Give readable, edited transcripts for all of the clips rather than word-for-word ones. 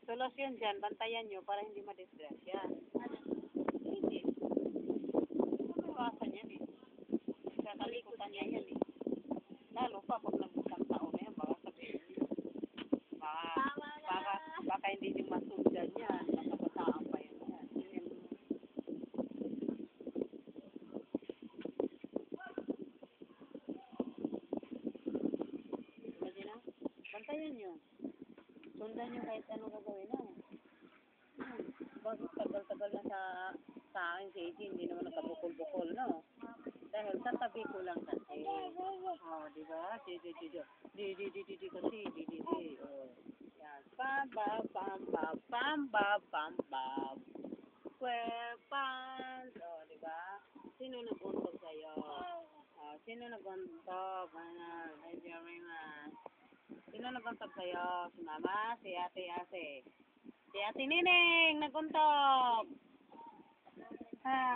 Solusyon dyan, bantayan nyo para hindi madisgrasya. Hindi. Iwasan yan eh. Kakalikutan niya yan eh. Lalo pa pag nag-isang taon na yan, baka sabihin nyo. Baka hindi nyo masundan yan. Makabataan pa yan. Imagine na, bantayan nyo. Sundan nyo kahit ano gagawin na. Bakit tagal-tagal na sa akin si AJ, hindi naman nakabukol-bukol, no? Dahil tatabi ko lang kasi. Oh, di ba? Di kasi, di. Oh. Yan. Pam, bam, pam, bam, pam, bam, pam, bam. Kwepan. Oh, di ba? Sino naguntog sa'yo? Oh, sino naguntog? Ano? Ay, very much. Sino naguntog sa'yo? Si Mama? Si Ate? Si Ate Nining, naguntog.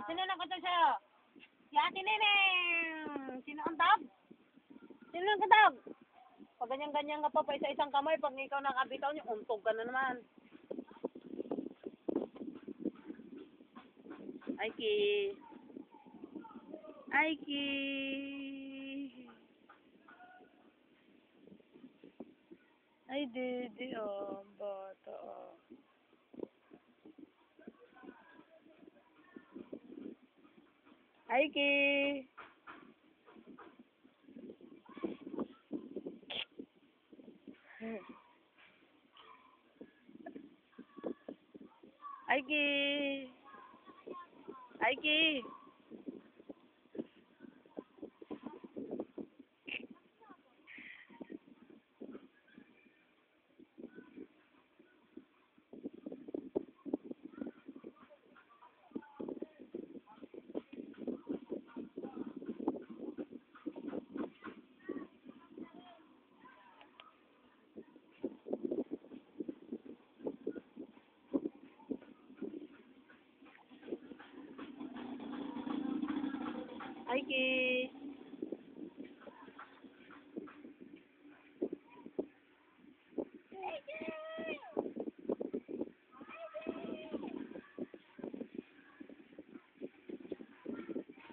Sino naguntog sa'yo? Si Ate Nining. Sino untog? Sino naguntog? Pag ganyan-ganyan ka pa isa-isang kamay, pag ikaw nakabitaw niyo, untog ka na naman. Aiki. Ay, dede, oh. Bata, oh. Aiki. Aiki.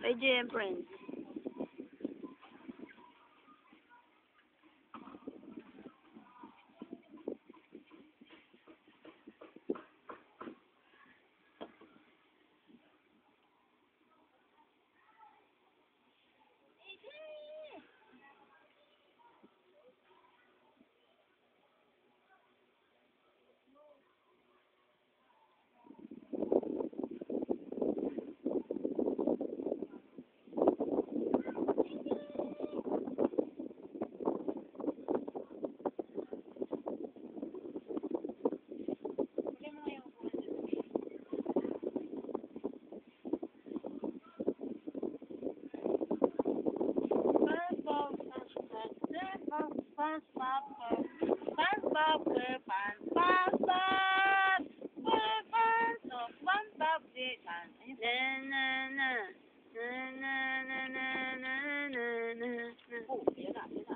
AJ and friends. Oh, yan na.